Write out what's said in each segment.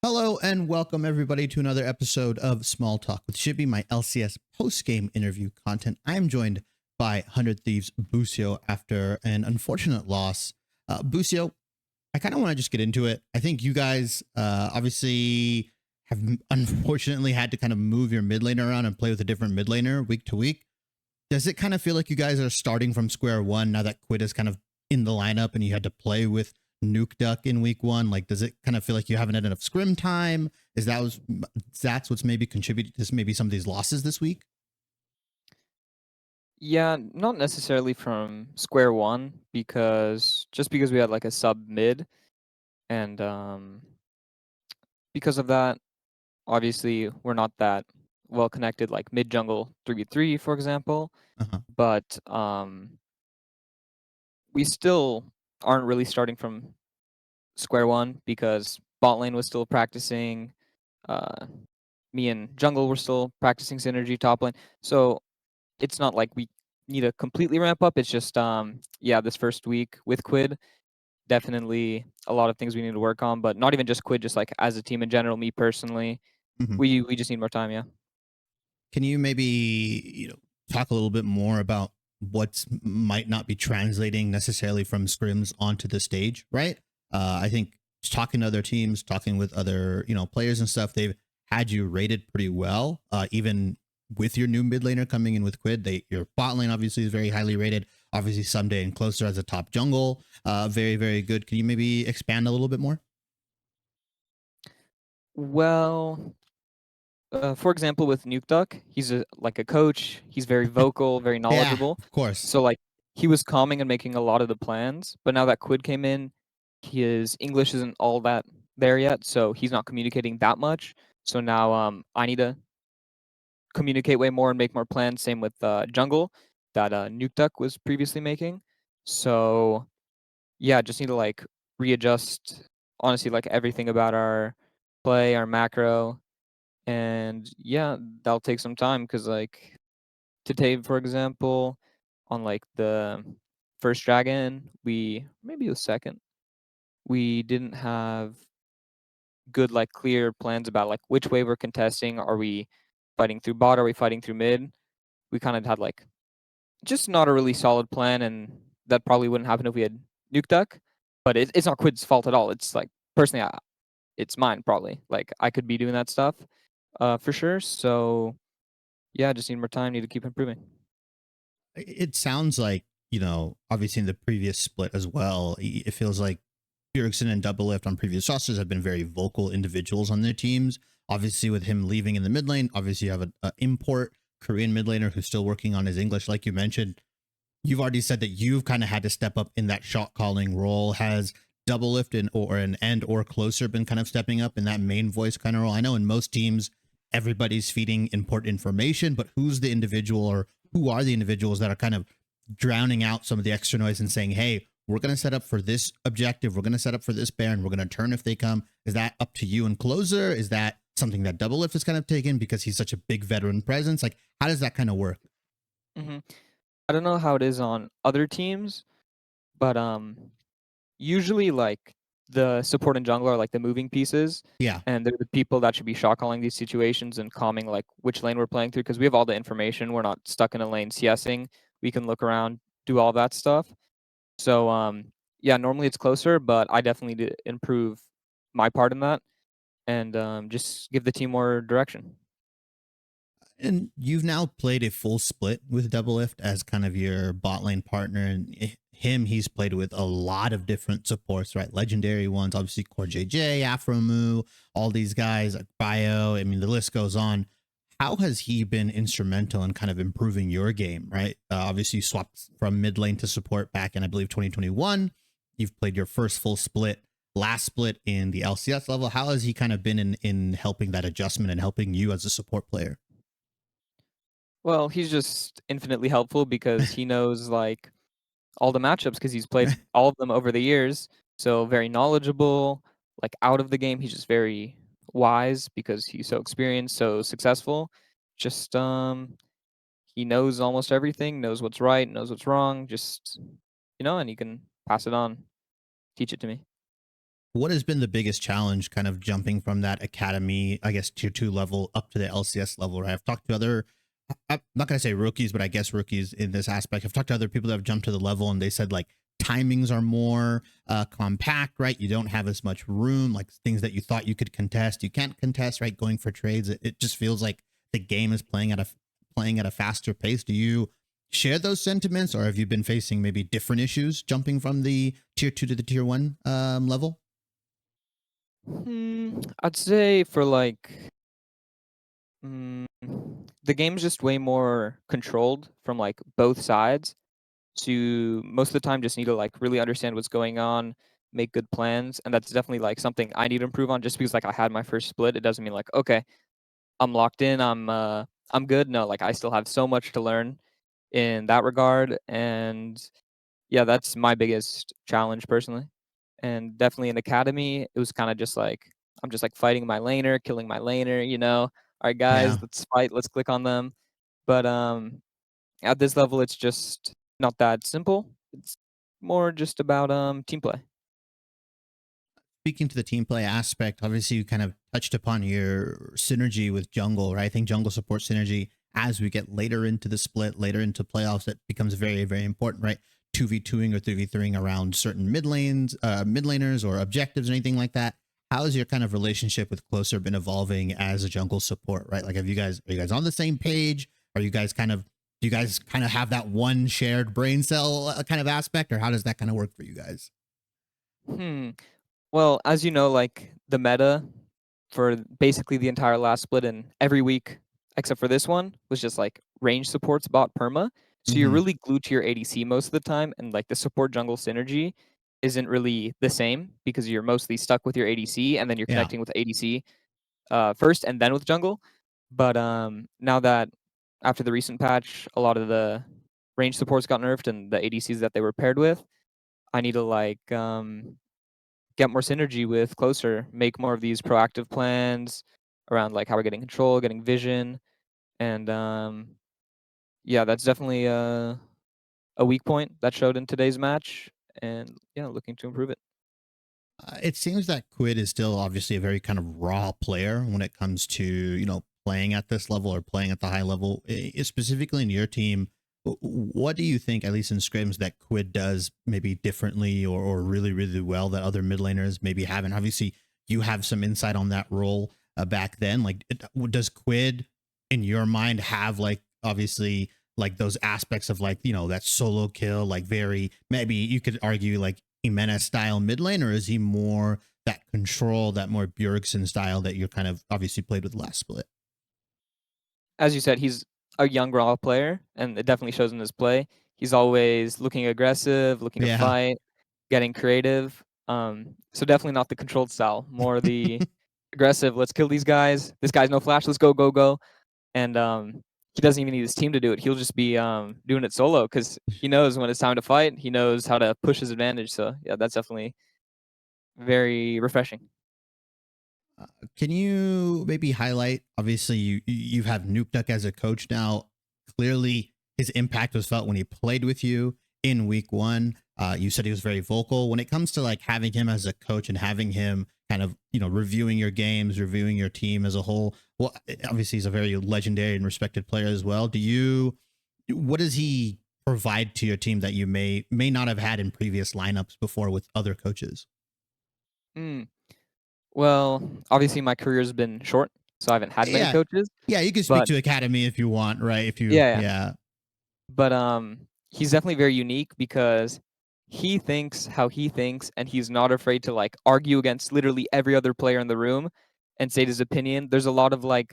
Hello and welcome everybody to another episode of Small Talk with Shibby, my LCS post-game interview content. I am joined by 100 Thieves Busio after an unfortunate loss. Busio, I kind of want to just get into it. I think you guys obviously have unfortunately had to kind of move your mid laner around and play with a different mid laner week to week. Does it kind of feel like you guys are starting from square one now that Quid is kind of in the lineup and you had to play with Nukeduck in week one? Like, does it kind of feel like you haven't had enough scrim time? That's what's maybe contributed to maybe some of these losses this week? Yeah, not necessarily from square one because we had like a sub mid and because of that, obviously we're not that well connected like mid jungle 3v3 for example, Uh-huh. but we still aren't really starting from square one because bot lane was still practicing, uh me and jungle were still practicing synergy top lane. So it's not like we need to completely ramp up. It's just yeah, this first week with Quid, definitely a lot of things we need to work on, but not even just Quid, just like as a team in general, me personally, Mm-hmm. we just need more time, yeah. Can you maybe talk a little bit more about what might not be translating necessarily from scrims onto the stage, right? I think just talking to other teams, talking with other players and stuff, they've had you rated pretty well, even with your new mid laner coming in with Quid. Your bot lane obviously is very highly rated. Obviously, someday and closer as a top jungle, very very good. Can you maybe expand a little bit more? Well, for example, with Nukeduck, he's like a coach. He's very vocal, very Yeah, knowledgeable. of course. So like he was calming and making a lot of the plans. But now that Quid came in, his English isn't all that there yet, so he's not communicating that much. So now I need to communicate way more and make more plans. Same with jungle that Nukeduck was previously making. So yeah, just need to like readjust honestly like everything about our play, our macro, and yeah, that'll take some time because like today, for example, on like the first dragon, we maybe the second, we didn't have good like clear plans about like which way we're contesting. Are we fighting through bot? Are we fighting through mid? We kind of had like just not a really solid plan, and that probably wouldn't happen if we had Nuke Duck. But it's not Quid's fault at all. It's like personally, it's mine probably. Like I could be doing that stuff, for sure. So yeah, just need more time. Need to keep improving. It sounds like, obviously in the previous split as well, it feels like Bjergsen and Doublelift on previous rosters have been very vocal individuals on their teams. Obviously, with him leaving in the mid lane, obviously you have an import Korean mid laner who's still working on his English, like you mentioned. You've already said that you've kind of had to step up in that shot calling role. Has Doublelift or an end or closer been kind of stepping up in that main voice kind of role? I know in most teams, everybody's feeding important information, but who's the individual or who are the individuals that are kind of drowning out some of the extra noise and saying, hey, we're going to set up for this objective. We're going to set up for this bear and we're going to turn if they come. Is that up to you and closer? Is that something that Doublelift has kind of taken because he's such a big veteran presence? Like, how does that kind of work? hmm I don't know how it is on other teams, but usually like the support and jungle are like the moving pieces, Yeah. and they're the people that should be shot calling these situations and calming like which lane we're playing through because we have all the information. We're not stuck in a lane CSing. We can look around, do all that stuff. So yeah, normally it's closer, but I definitely need to improve my part in that and just give the team more direction. And you've now played a full split with Doublelift as kind of your bot lane partner, and he's played with a lot of different supports, right? Legendary ones, obviously Core JJ, Afromu, all these guys, like Bio. I mean, the list goes on. How has he been instrumental in kind of improving your game, right? Obviously, you swapped from mid lane to support back in, I believe, 2021. You've played your first full split, last split in the LCS level. How has he kind of been in helping that adjustment and helping you as a support player? Well, he's just infinitely helpful because he knows like all the matchups because he's played all of them over the years. So very knowledgeable. Like out of the game, he's just very wise because he's so experienced, so successful. Just he knows almost everything, knows what's right, knows what's wrong. Just and he can pass it on, teach it to me. What has been the biggest challenge kind of jumping from that academy, I guess, tier 2 level up to the LCS level, right? I've talked to other, I'm not going to say rookies, but I guess rookies in this aspect. I've talked to other people that have jumped to the level and they said like timings are more compact, right? You don't have as much room, like things that you thought you could contest, you can't contest, right? Going for trades, it just feels like the game is playing at a faster pace. Do you share those sentiments, or have you been facing maybe different issues jumping from the tier 2 to the tier 1 level? I'd say for like mm, the game's just way more controlled from like both sides. So you most of the time just need to like really understand what's going on, make good plans, and that's definitely like something I need to improve on. Just because like I had my first split, it doesn't mean like okay, I'm locked in, I'm good. No, like I still have so much to learn in that regard, and yeah, that's my biggest challenge personally. And definitely in academy, it was kind of just like I'm just like fighting my laner, killing my laner. All right, guys, Yeah. let's fight, let's click on them. But at this level, it's just not that simple. It's more just about team play. Speaking to the team play aspect, obviously you kind of touched upon your synergy with jungle, right? I think jungle support synergy as we get later into the split, later into playoffs, that becomes very, very important, right? 2v2ing or 3v3ing around certain mid laners or objectives or anything like that. How has your kind of relationship with Closer been evolving as a jungle support, right? Like, are you guys on the same page? Are you guys kind of, do you guys kind of have that one shared brain cell kind of aspect, or how does that kind of work for you guys? Hmm. Well, as you know, like the meta for basically the entire last split and every week except for this one was just like range supports bot perma. So you're Mm-hmm. really glued to your ADC most of the time, and like the support jungle synergy isn't really the same because you're mostly stuck with your ADC, and then you're Yeah. connecting with ADC first and then with jungle. But now that after the recent patch, a lot of the range supports got nerfed and the ADCs that they were paired with, I need to like get more synergy with Closer, make more of these proactive plans around like how we're getting control, getting vision, and yeah, that's definitely a weak point that showed in today's match, and yeah, looking to improve it. It seems that Quid is still obviously a very kind of raw player when it comes to, playing at this level or playing at the high level. Specifically in your team, what do you think, at least in scrims, that Quid does maybe differently or really, really well that other mid laners maybe haven't? Obviously, you have some insight on that role back then. Like, does Quid, in your mind, have like, obviously, like those aspects of like, that solo kill, like very, maybe you could argue like Jimenez style mid lane, or is he more that control, that more Bjergsen style that you're kind of obviously played with last split? As you said, he's a young raw player, and it definitely shows in his play. He's always looking aggressive, looking to Yeah. fight, getting creative. So definitely not the controlled style, more the aggressive. Let's kill these guys. This guy's no flash. Let's go, go, go. And he doesn't even need his team to do it. He'll just be doing it solo because he knows when it's time to fight. He knows how to push his advantage. So yeah, that's definitely very refreshing. Uh, can you maybe highlight? Obviously, you have Nukeduck as a coach now. Clearly, his impact was felt when he played with you in week one. You said he was very vocal when it comes to like having him as a coach and having him kind of reviewing your games, reviewing your team as a whole. Well, obviously, he's a very legendary and respected player as well. What does he provide to your team that you may not have had in previous lineups before with other coaches? Mm. Well, obviously my career's been short, so I haven't had many Yeah, coaches. yeah, you can speak But to academy if you want, right? If you, yeah, yeah. yeah. But he's definitely very unique because he thinks how he thinks, and he's not afraid to like argue against literally every other player in the room and state his opinion. There's a lot of like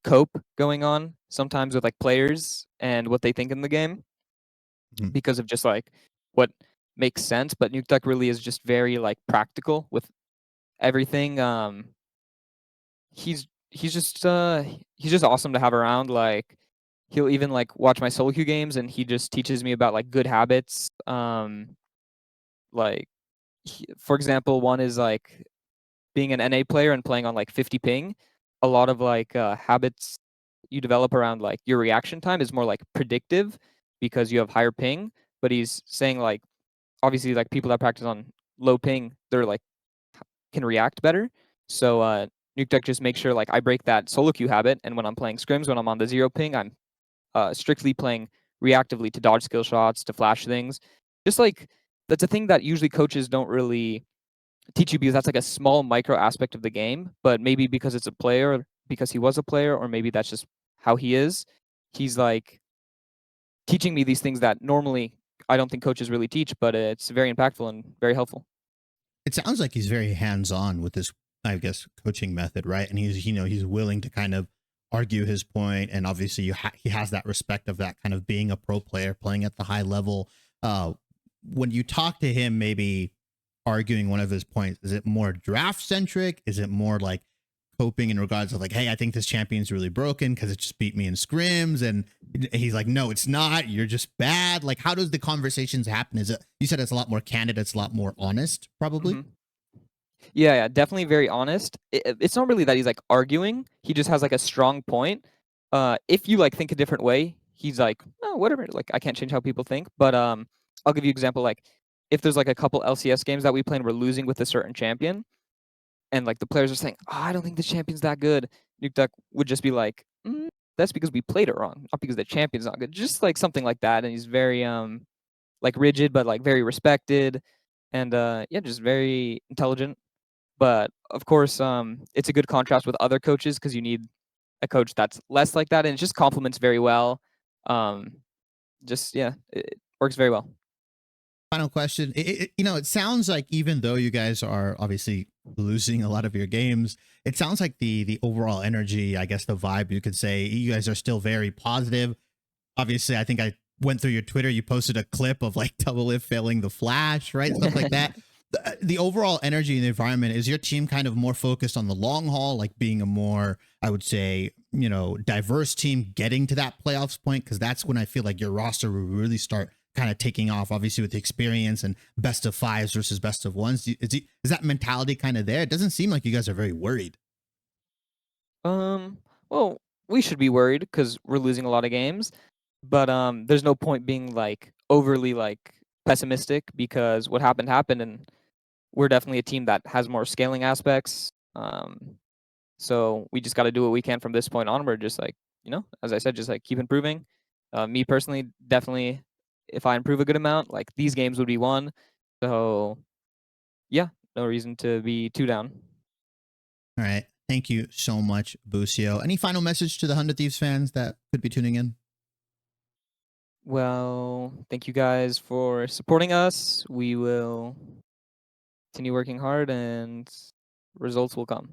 cope going on sometimes with like players and what they think in the game Mhm. because of just like what makes sense. But Nuke Duck really is just very like practical with everything. He's just awesome to have around. Like he'll even like watch my solo queue games and he just teaches me about like good habits. Like for example, one is like being an NA player and playing on like 50 ping. A lot of like habits you develop around like your reaction time is more like predictive because you have higher ping. But he's saying like obviously like people that practice on low ping, they're like can react better. So Nukeduck just makes sure like I break that solo queue habit, and when I'm playing scrims, when I'm on the 0 ping, I'm strictly playing reactively to dodge skill shots, to flash things. Just like that's a thing that usually coaches don't really teach you because that's like a small micro aspect of the game. But maybe because it's a player, because he was a player, or maybe that's just how he is. He's like teaching me these things that normally I don't think coaches really teach, but it's very impactful and very helpful. It sounds like he's very hands-on with this, I guess, coaching method, right? And he's, he's willing to kind of argue his point, and obviously he has that respect of that kind of being a pro player, playing at the high level. When you talk to him, maybe arguing one of his points, is it more draft centric? Is it more like coping in regards of like, hey, I think this champion's really broken because it just beat me in scrims, and he's like, no, it's not, you're just bad? Like, how does the conversations happen? Is it, you said it's a lot more candid, it's a lot more honest, probably? Mm-hmm. Yeah, definitely very honest. It's not really that he's like arguing. He just has like a strong point. If you like think a different way, he's like, oh, whatever. Like I can't change how people think. But I'll give you an example. Like if there's like a couple LCS games that we play and we're losing with a certain champion, and like the players are saying, oh, I don't think the champion's that good. Nukeduck would just be like, that's because we played it wrong, not because the champion's not good. Just like something like that. And he's very like rigid, but like very respected, and yeah, just very intelligent. But of course, it's a good contrast with other coaches because you need a coach that's less like that, and it just complements very well. Um, just yeah, it works very well. Final question. It sounds like even though you guys are obviously losing a lot of your games, it sounds like the overall energy, I guess the vibe, you could say, you guys are still very positive. Obviously, I think I went through your Twitter. You posted a clip of like Doublelift failing the flash, right? Stuff like that. The overall energy in the environment, is your team kind of more focused on the long haul, like being a more, I would say, diverse team getting to that playoffs point? Because that's when I feel like your roster will really start kind of taking off, obviously with the experience and best of fives versus best of ones. Is that mentality kind of there? It doesn't seem like you guys are very worried. Um, well, we should be worried because we're losing a lot of games, but there's no point being like overly like pessimistic because what happened happened, and we're definitely a team that has more scaling aspects. So we just got to do what we can from this point onward. Just like, as I said, just like keep improving. Me personally, definitely, if I improve a good amount, like these games would be won. So yeah, no reason to be too down. All right. Thank you so much, Busio. Any final message to the 100 Thieves fans that could be tuning in? Well, thank you guys for supporting us. We will continue working hard and results will come.